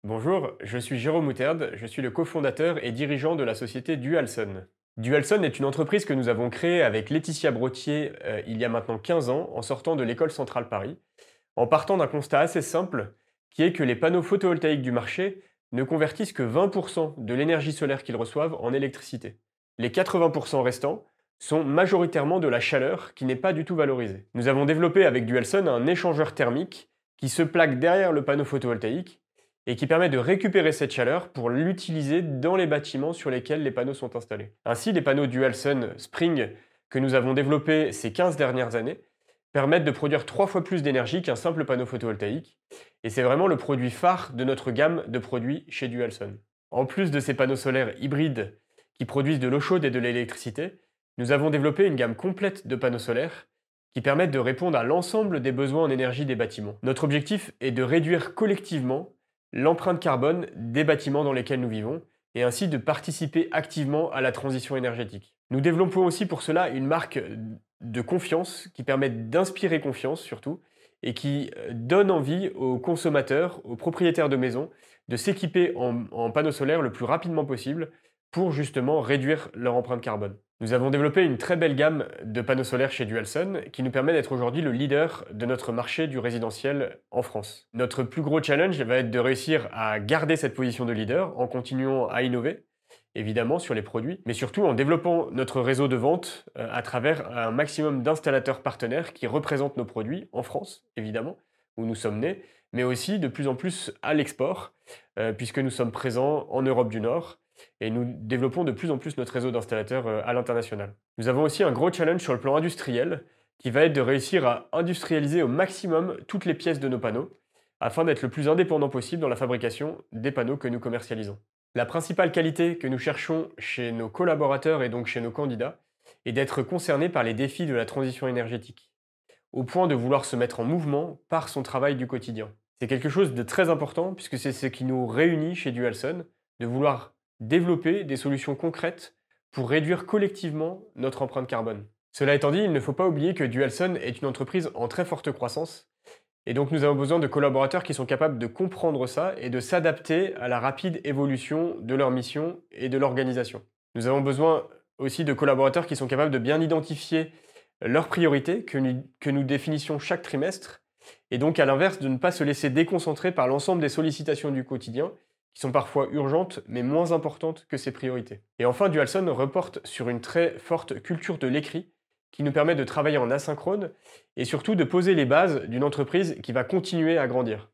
Bonjour, je suis Jérôme Moutarde, je suis le cofondateur et dirigeant de la société Dualson. Dualson est une entreprise que nous avons créée avec Laetitia Brottier il y a maintenant 15 ans en sortant de l'école centrale Paris, en partant d'un constat assez simple qui est que les panneaux photovoltaïques du marché ne convertissent que 20% de l'énergie solaire qu'ils reçoivent en électricité. Les 80% restants sont majoritairement de la chaleur qui n'est pas du tout valorisée. Nous avons développé avec Dualson un échangeur thermique qui se plaque derrière le panneau photovoltaïque et qui permet de récupérer cette chaleur pour l'utiliser dans les bâtiments sur lesquels les panneaux sont installés. Ainsi, les panneaux Dualson Spring que nous avons développés ces 15 dernières années permettent de produire 3 fois plus d'énergie qu'un simple panneau photovoltaïque, et c'est vraiment le produit phare de notre gamme de produits chez Dualson. En plus de ces panneaux solaires hybrides qui produisent de l'eau chaude et de l'électricité, nous avons développé une gamme complète de panneaux solaires qui permettent de répondre à l'ensemble des besoins en énergie des bâtiments. Notre objectif est de réduire collectivement l'empreinte carbone des bâtiments dans lesquels nous vivons et ainsi de participer activement à la transition énergétique. Nous développons aussi pour cela une marque de confiance qui permet d'inspirer confiance surtout et qui donne envie aux consommateurs, aux propriétaires de maisons de s'équiper en panneaux solaires le plus rapidement possible pour justement réduire leur empreinte carbone. Nous avons développé une très belle gamme de panneaux solaires chez Dualson qui nous permet d'être aujourd'hui le leader de notre marché du résidentiel en France. Notre plus gros challenge va être de réussir à garder cette position de leader en continuant à innover, évidemment sur les produits, mais surtout en développant notre réseau de vente à travers un maximum d'installateurs partenaires qui représentent nos produits en France, évidemment, où nous sommes nés, mais aussi de plus en plus à l'export, puisque nous sommes présents en Europe du Nord et nous développons de plus en plus notre réseau d'installateurs à l'international. Nous avons aussi un gros challenge sur le plan industriel qui va être de réussir à industrialiser au maximum toutes les pièces de nos panneaux afin d'être le plus indépendant possible dans la fabrication des panneaux que nous commercialisons. La principale qualité que nous cherchons chez nos collaborateurs et donc chez nos candidats est d'être concernés par les défis de la transition énergétique, au point de vouloir se mettre en mouvement par son travail du quotidien. C'est quelque chose de très important puisque c'est ce qui nous réunit chez Dualson, de vouloir développer des solutions concrètes pour réduire collectivement notre empreinte carbone. Cela étant dit, il ne faut pas oublier que Dualson est une entreprise en très forte croissance et donc nous avons besoin de collaborateurs qui sont capables de comprendre ça et de s'adapter à la rapide évolution de leur mission et de l'organisation. Nous avons besoin aussi de collaborateurs qui sont capables de bien identifier leurs priorités que nous définissions chaque trimestre et donc à l'inverse de ne pas se laisser déconcentrer par l'ensemble des sollicitations du quotidien qui sont parfois urgentes mais moins importantes que ces priorités. Et enfin, Dualson reporte sur une très forte culture de l'écrit qui nous permet de travailler en asynchrone et surtout de poser les bases d'une entreprise qui va continuer à grandir.